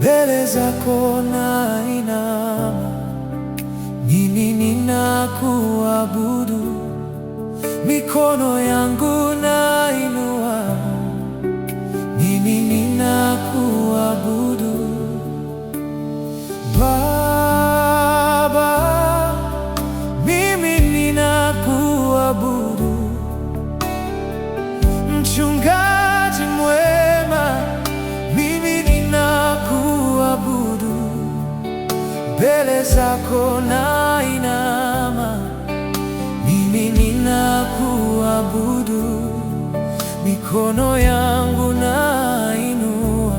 mbele zako nainama, mimi ninakuabudu, mikono yangu nainua, mimi ninakuabudu. Baba, mimi ninakuabudu, mchungaji mwema, mimi ninakuabudu, mbele zako nainama, mimi ninakuabudu, mikono yangu nainua,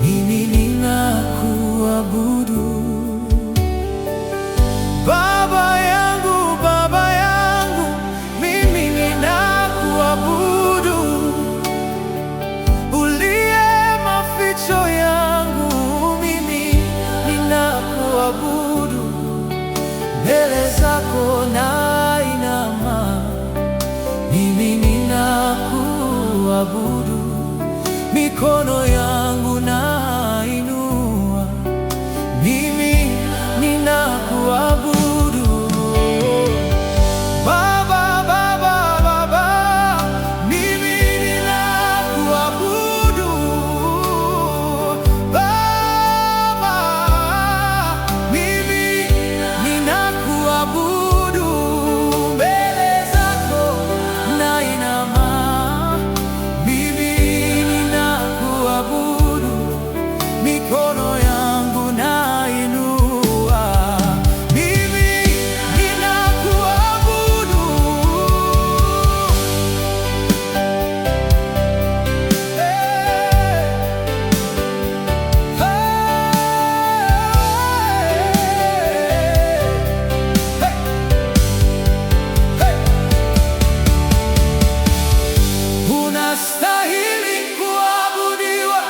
mimi ninakuabudu. Baba yangu, Baba yangu, mimi ninakuabudu, uliye maficho yangu, mimi ninakuabudu, mbele zako nainama, mimi ninakuabudu, mikono yangu nainua, mimi ninakuabudu. Baba, Baba, Baba, mimi ninakuabudu. Baba, mimi ninakuabudu, mbele zako nainama, mimi ninakuabudu, mikono yangu nainua, mimi ninakuabudu. Unastahili kuabudiwa,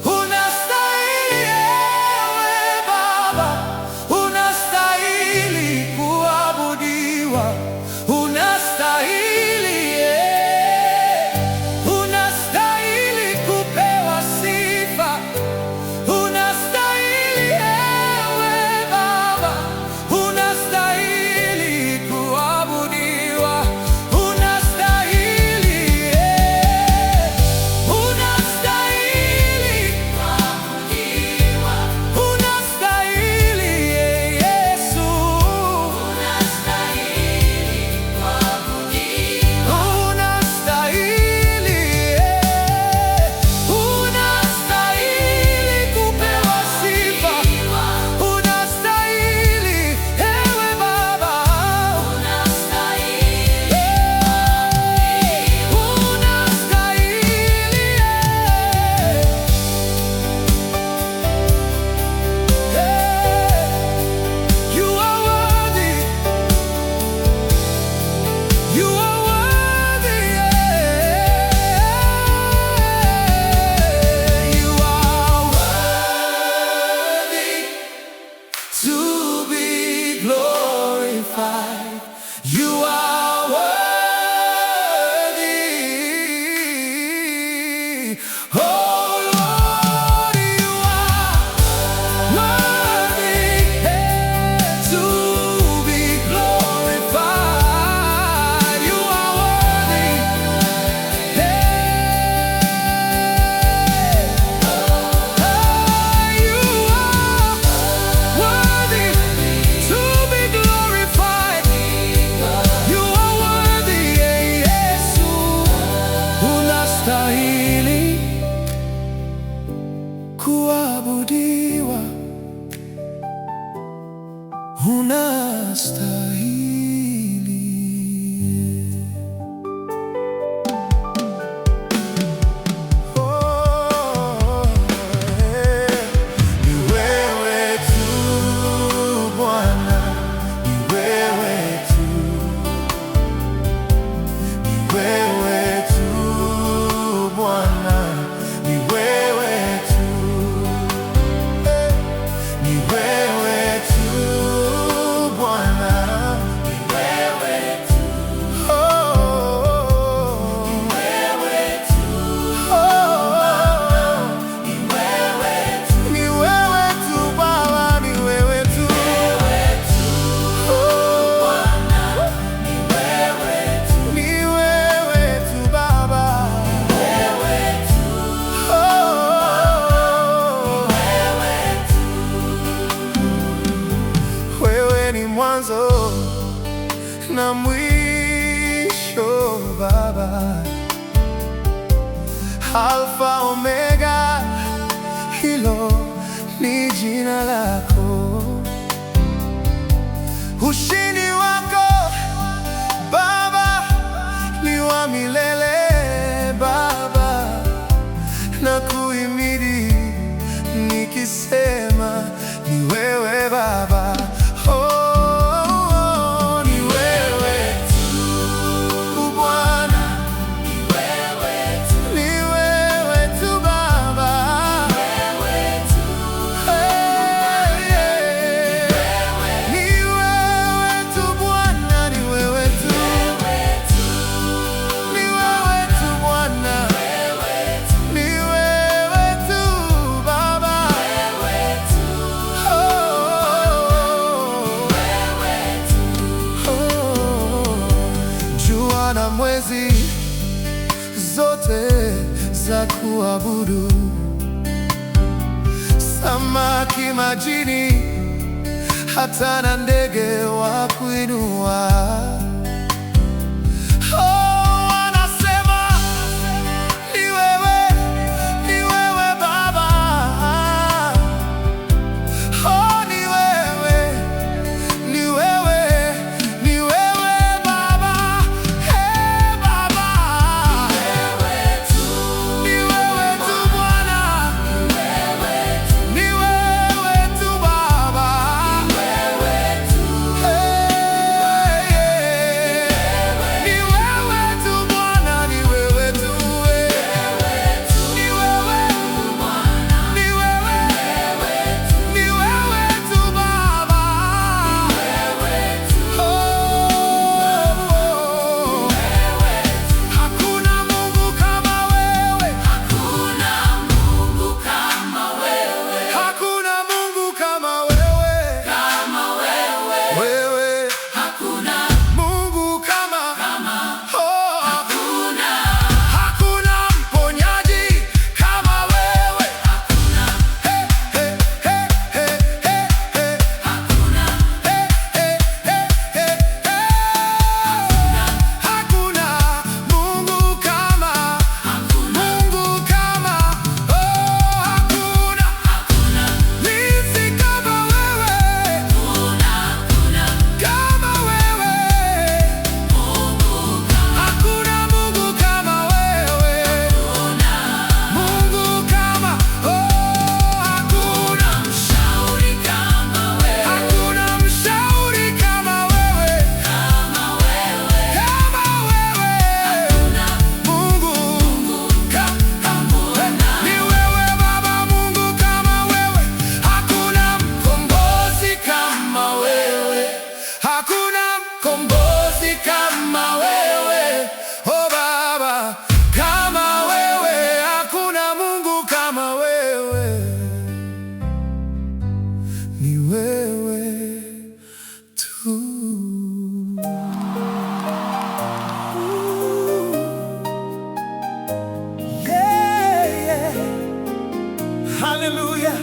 unastahili ewe Baba, unastahili kuabudiwa, unastahili, unastahili kupewa sifa, unastahili ewe Baba, unastahili kuabudiwa, unastahili, unastahili. Alfa Omega, hilo ni jina lako. Ushindi wako Baba ni wa milele. Baba, na kuhimidi nikisema ni wewe Baba. Na mwezi zote za kuabudu, samaki majini, hata na ndege wa kuinua. Wanasema ni wewe, ni wewe Baba. Ni wewe, ni wewe, ni wewe Baba. Hallelujah.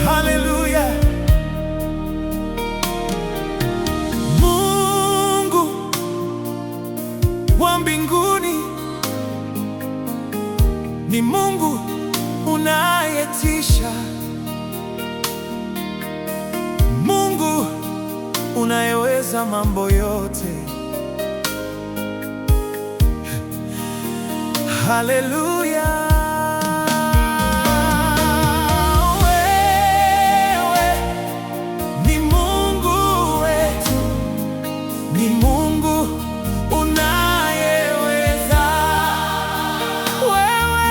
Hallelujah. Mungu wa mbinguni ni Mungu unayetisha, Mungu unayeweza mambo yote. Haleluya. Wewe ni Mungu wetu, ni Mungu unayeweza. Wewe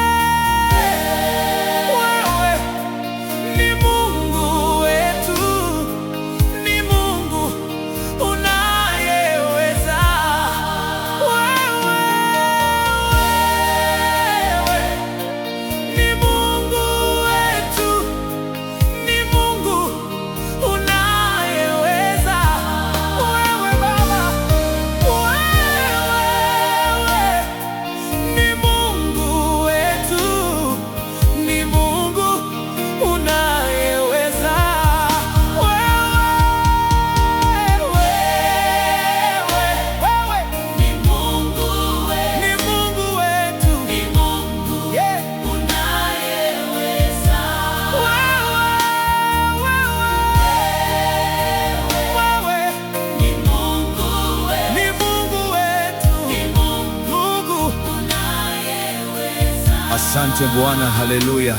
ni Mungu wetu, ni Mungu unayeweza. Wewe Asante Bwana, haleluya.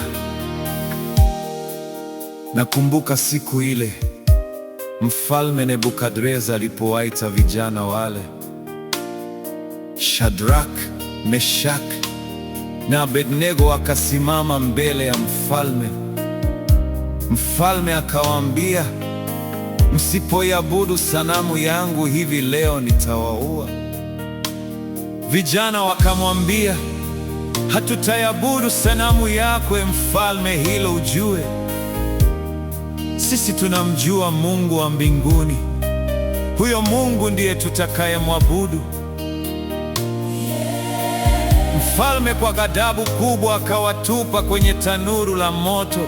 Nakumbuka siku ile Mfalme Nebukadreza alipowaita vijana wale, Shadrak, Meshak na Abednego akasimama mbele ya mfalme. Mfalme akawaambia, msipoiabudu sanamu yangu hivi leo nitawaua. Vijana wakamwambia, hatutaiabudu sanamu yako mfalme, hilo ujue. Sisi tunamjua Mungu wa mbinguni, huyo Mungu ndiye tutakayemwabudu. Mfalme kwa ghadhabu kubwa akawatupa kwenye tanuru la moto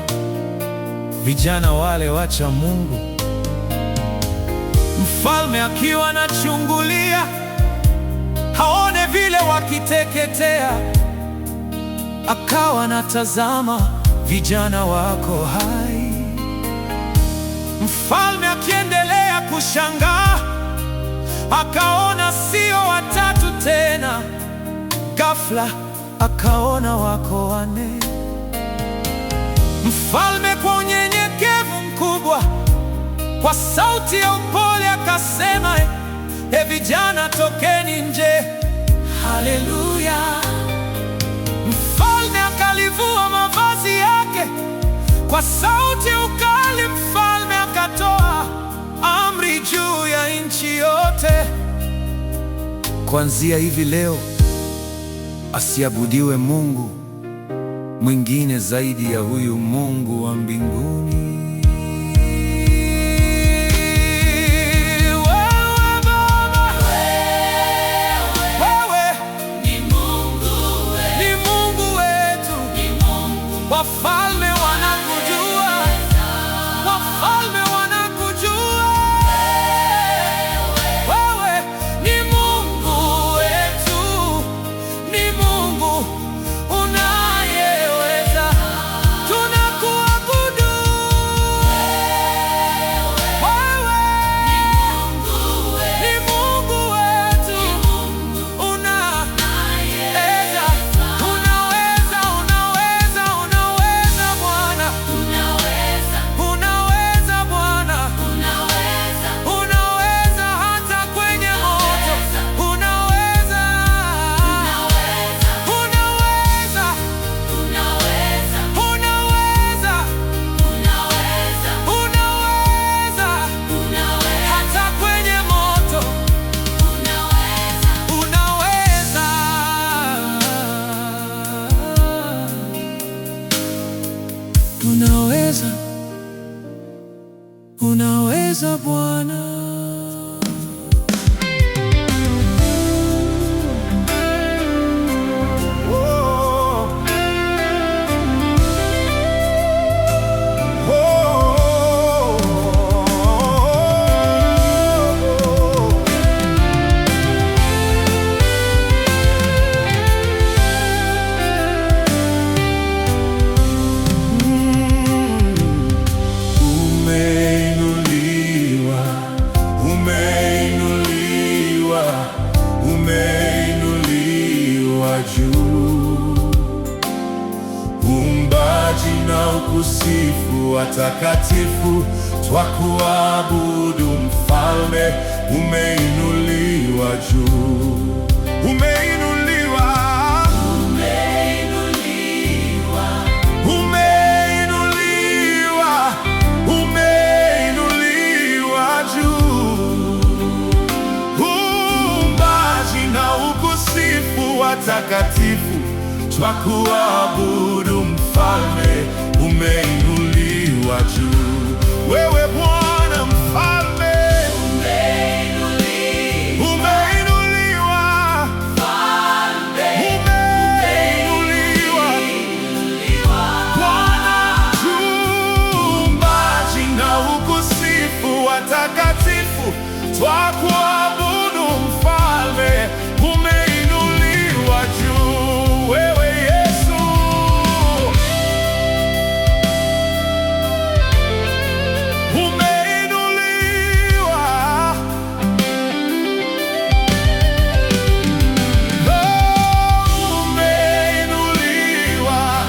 vijana wale wacha Mungu. Mfalme akiwa anachungulia haone vile wakiteketea, akawa anatazama vijana wako hai. Mfalme akiendelea kushangaa, akaona sio watatu tena, ghafla akaona wako wanne. Mfalme kwa unyenyekevu mkubwa, kwa sauti ya upole akasema, vijana tokeni nje. Haleluya! Mfalme akalivua mavazi yake, kwa sauti ya ukali mfalme akatoa amri juu ya nchi yote, kuanzia hivi leo asiabudiwe Mungu mwingine zaidi ya huyu Mungu wa mbinguni. Wafalme wanakujua, wafalme wanakujua. Wewe ni Mungu wetu, ni Mungu unayeweza, tunakuabudu. Wewe ni Mungu wetu, unaweza, unaweza, unaweza, unaweza Bwana, unaweza Bwana, unaweza hata kwenye moto, unaweza, unaweza, unaweza, unaweza hata kwenye moto, unaweza, unaweza Bwana. Umeinuliwa juu, uumbaji na ukusifu watakatifu, twakuabudu mfalme. Umeinuliwa juu, umeinuliwa, umeinuliwa, umeinuliwa, umeinuliwa juu, na ukusifu watakatifu, twakuabudu mfalme. Umeinuliwa juu, wewe Bwana mfalme, umeinuliwa, umeinuliwa Bwana juu, na ukusifu watakatifu, twakuabudu mfalme. Umeinuliwa juu, wewe Yesu, umeinuliwa, umeinuliwa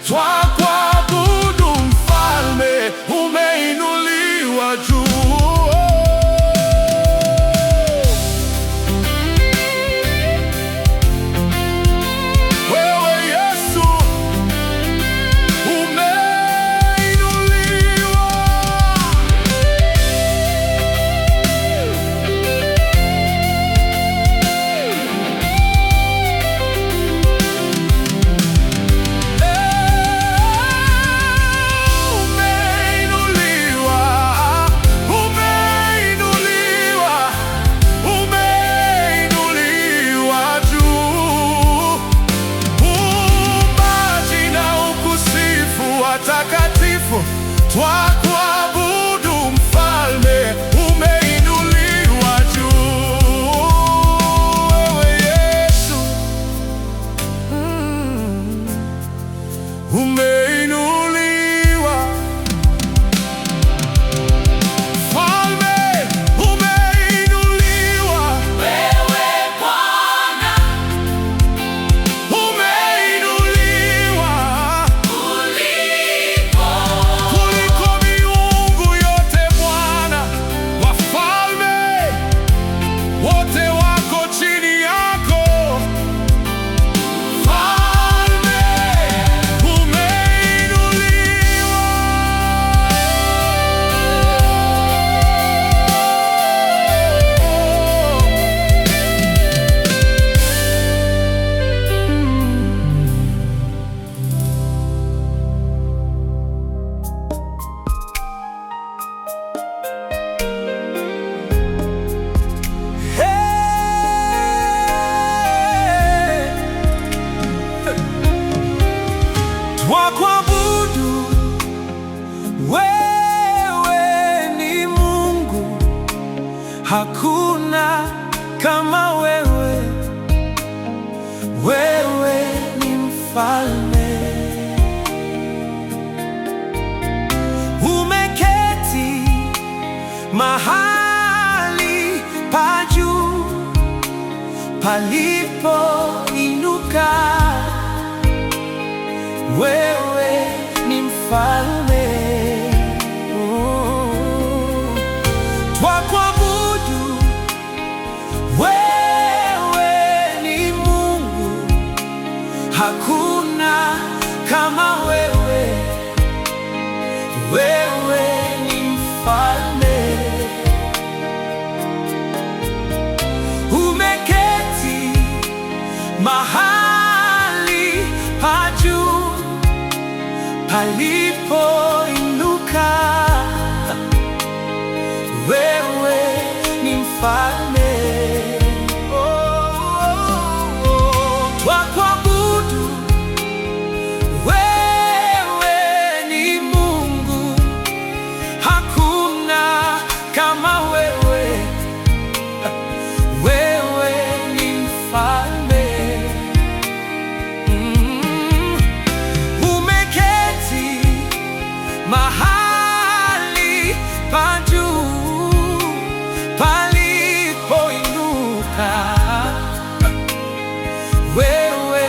twakuabudu Mfalme, umeinuliwa juu. Takatifu, twakuabudu Mfalme, umeinuliwa juu. Wewe Yesu, umeinuliwa. Mfalme, umeinuliwa. Wewe Bwana, umeinuliwa kuliko miungu yote Bwana. Wafalme wote wako chini yako. Mfalme, umeinuliwa. Twakuabudu, wewe ni Mungu, hakuna kama wewe. Wewe ni Mfalme, umeketi mahali pa juu palipoinuka. Wewe ni Mfalme, twakuabudu. Wewe ni Mungu, hakuna kama wewe. Wewe ni Mfalme, umeketi mahali pa juu palipoinuka. Wewe ni Mfalme, twakuabudu. Wewe ni Mungu, hakuna kama wewe. Wewe ni Mfalme, umeketi mahali pa juu palipoinuka. Wewe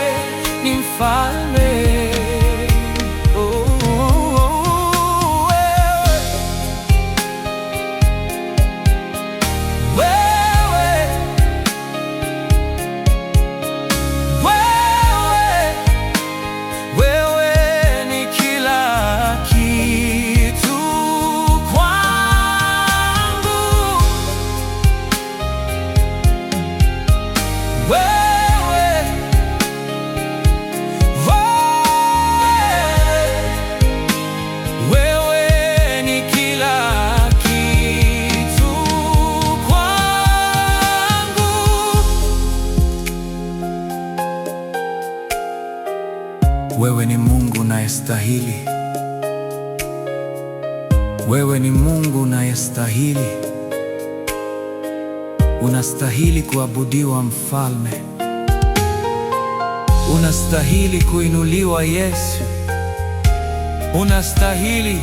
ni Mfalme, wewe ni kila kitu kwangu. Wewe ni kila kitu kwangu. Wewe ni Mungu unayestahili. Wewe ni Mungu unayestahili. Unastahili kuabudiwa Mfalme. Unastahili kuinuliwa Yesu. Unastahili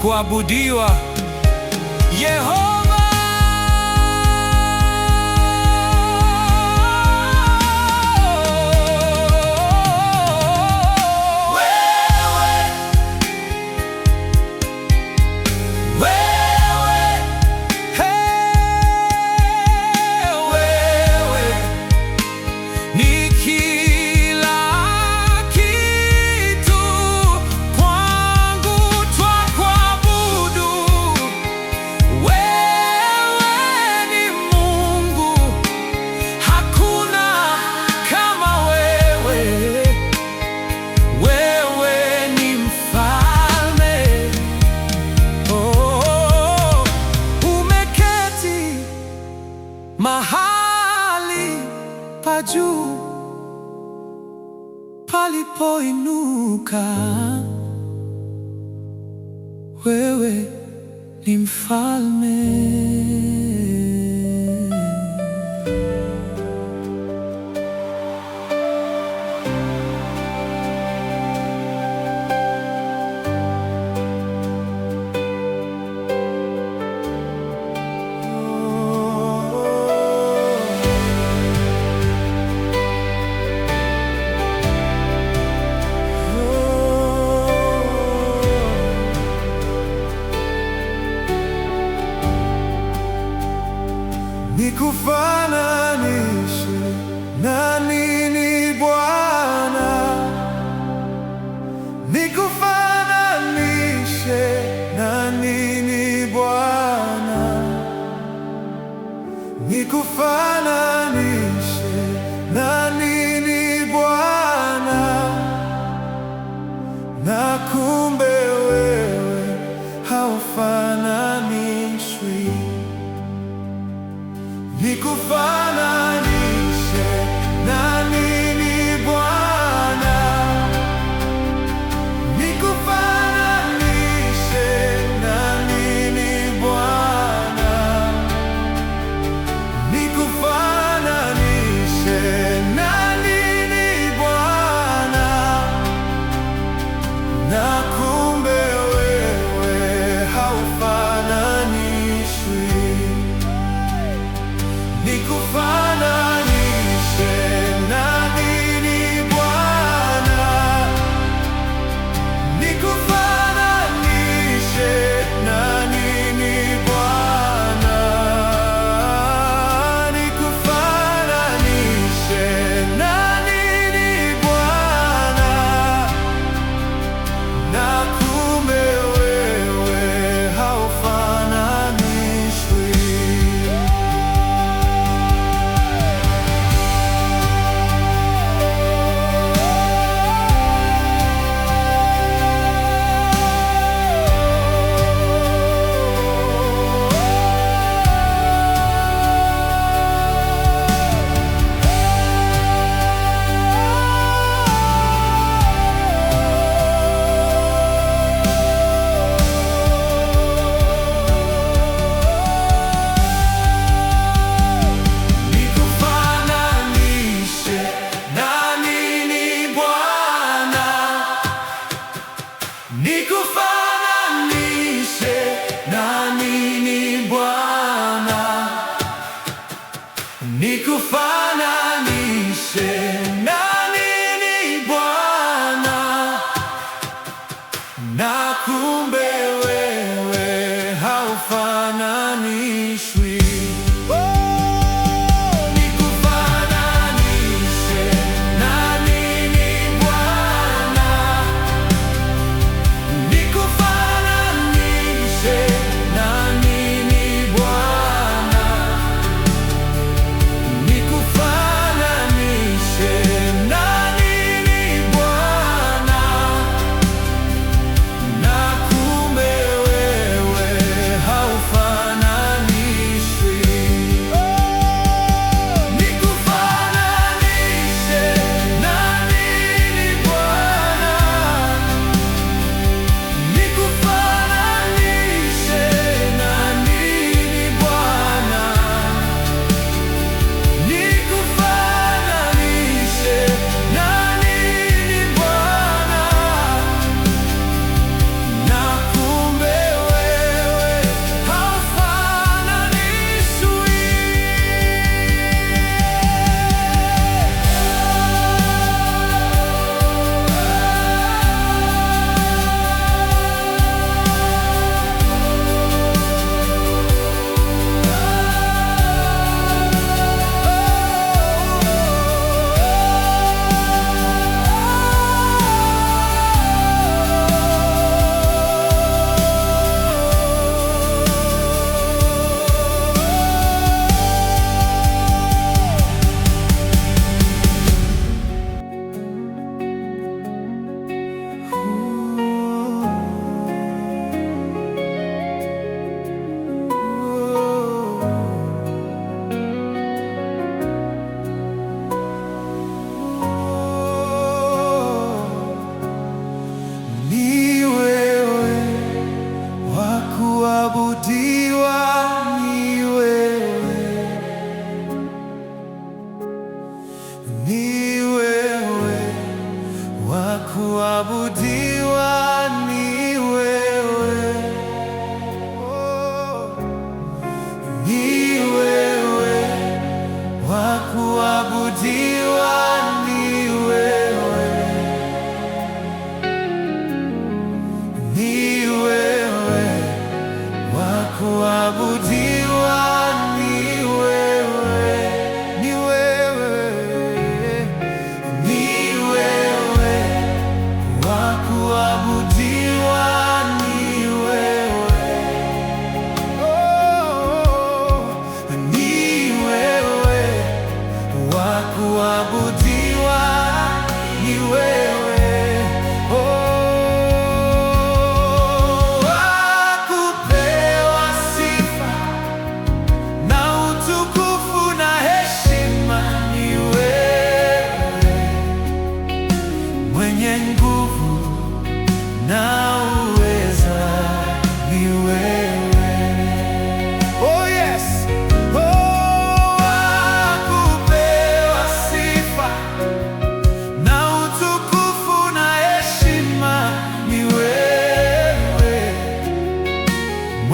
kuabudiwa Yehova. Wewe unapoinuka, wewe ni mfalme. Nikufananishe na nini Bwana? Nikufananishe na nini Bwana? Nikufananishe na nini Bwana? Na kumbe wewe haufananishwi. Nikufananishe na nini Bwana? Nikufananishe na nini Bwana? Nikufananishe na nini Bwana? Na kumbe wewe haufananishwi. Nikufananishe na nini Bwana? Nikufananishe na nini Bwana? Nikufananishe na nini Bwana? Na kumbe wewe haufananishwi. Nikufananishe na nini Bwana? Nikufananishe na nini Bwana? Na kumbe wewe haufananishwi. Nikufananishe na nini Bwana? Nikufananishe na nini Bwana? Nikufananishe na nini Bwana? Na kumbe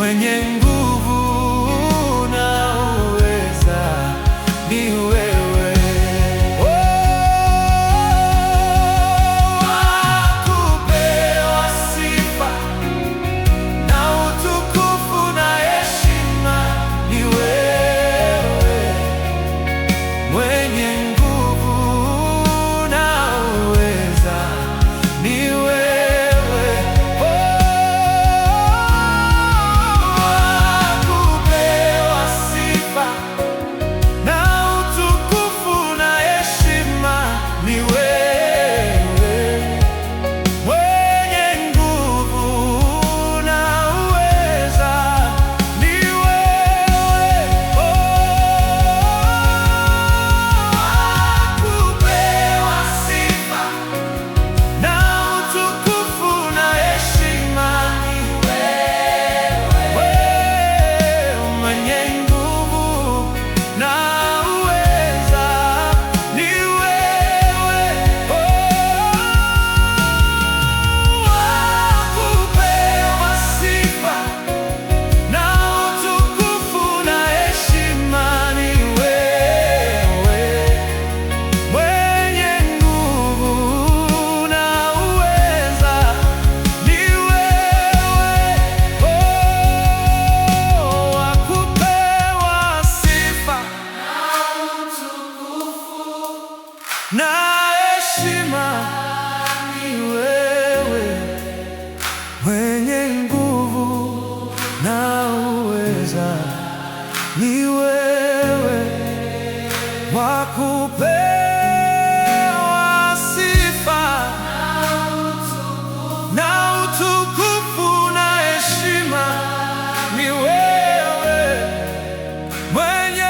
mwenye nguvu na uweza ni wewe. Na heshima ni wewe, mwenye nguvu na uweza ni wewe, wa kupewa sifa na utukufu na heshima ni wewe, mwenye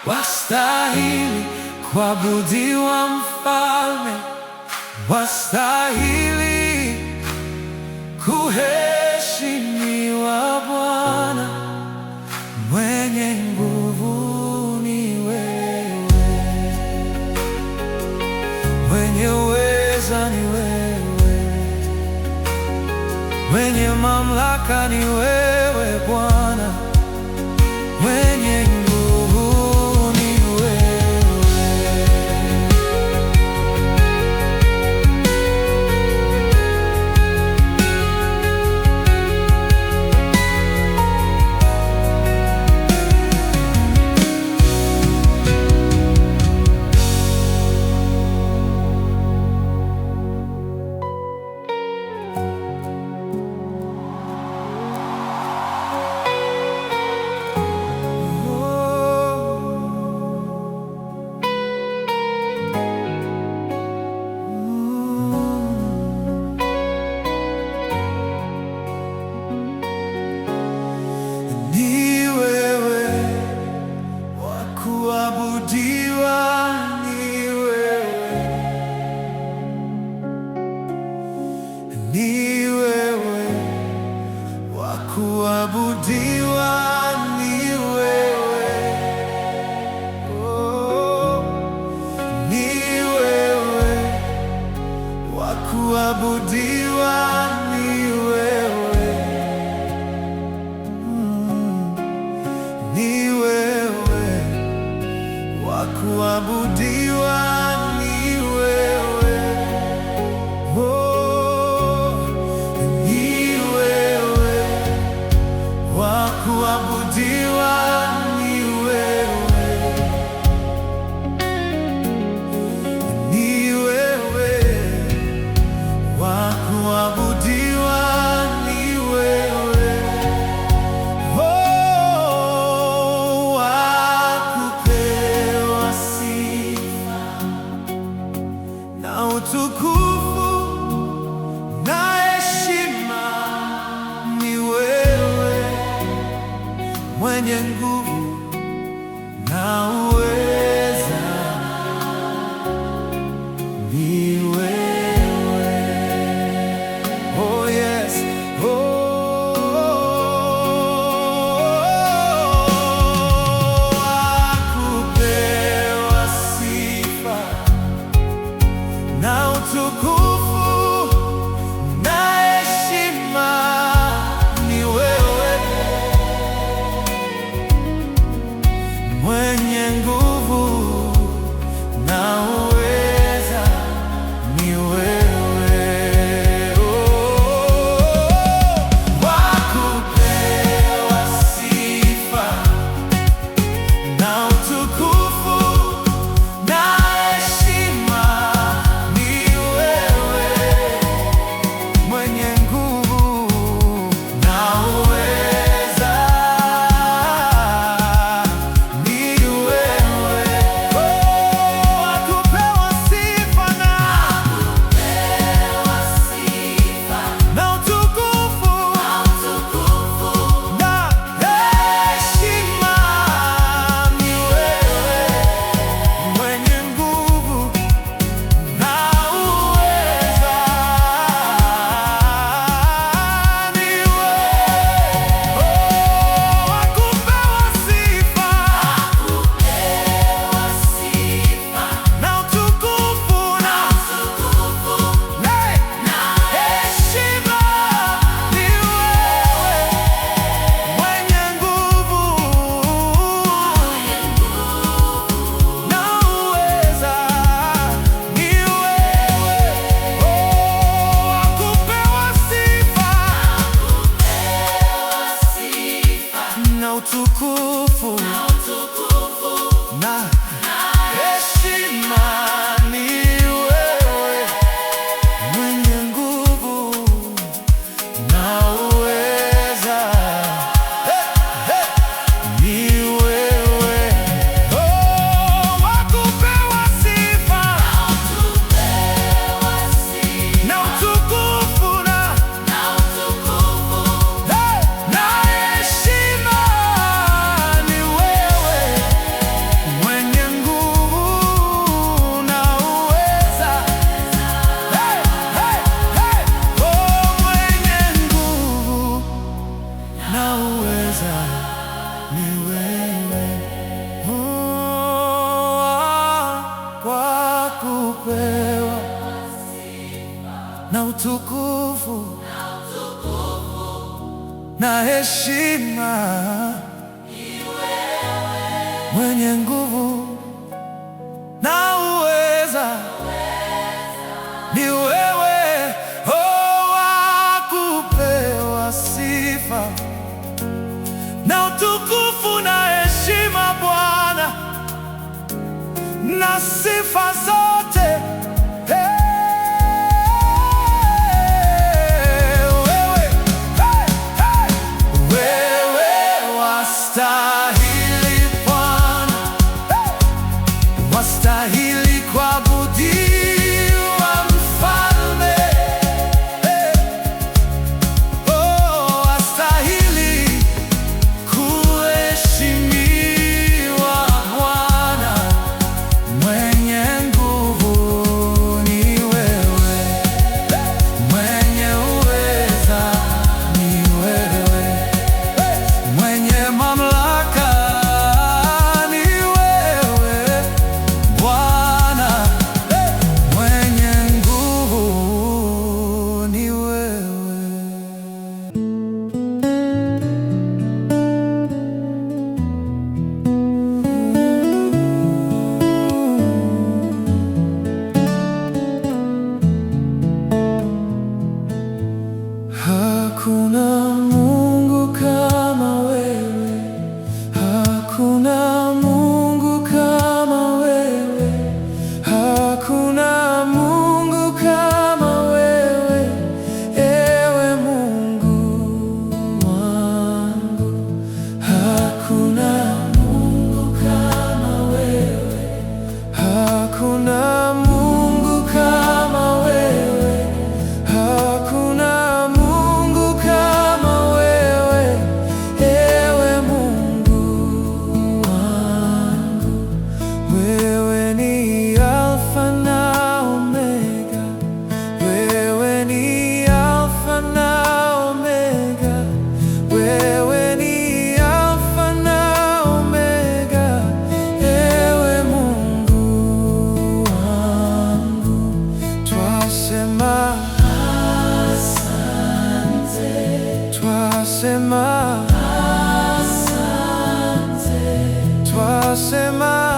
wastahili kuabudiwa Mfalme, wastahili kuheshimiwa Bwana, mwenye nguvu ni wewe, mwenye uweza ni wewe, mwenye mamlaka ni wewe Bwana, mwenye kuabudiwa ni wewe, oh, ni wewe, wa kuabudiwa ni wewe, ni wewe, wa kuabudiwa ni wewe, oh, ni wewe, wa kuabudiwa ni wewe, mwenye nguvu na uweza ni wewe, wakupewa sifa na utukufu na heshima ni wewe, mwenye nguvu na uweza ni wewe, wakupewa sifa na utukufu na heshima ni wewe, mwenye nguvu na uweza ni wewe, wakupewa sifa na utukufu na heshima ni wewe, mwenye nguvu na uweza ni wewe, wakupewa sifa na utukufu na heshima ni wewe, mwenye nguvu na uweza ni wewe, wakupewa sifa na utukufu na heshima ni wewe, mwenye nguvu na uweza, mwenye nguvu na uweza ni wewe, kwa kupewa na utukufu na heshima, mwenye nguvu na uweza ni wewe, wakupewa sifa na utukufu na heshima, Bwana, na sifa zote. Wewe wastahili Bwana, wastahili kuabudiwa Mfalme, wastahili kuheshimiwa Bwana, mwenye akasema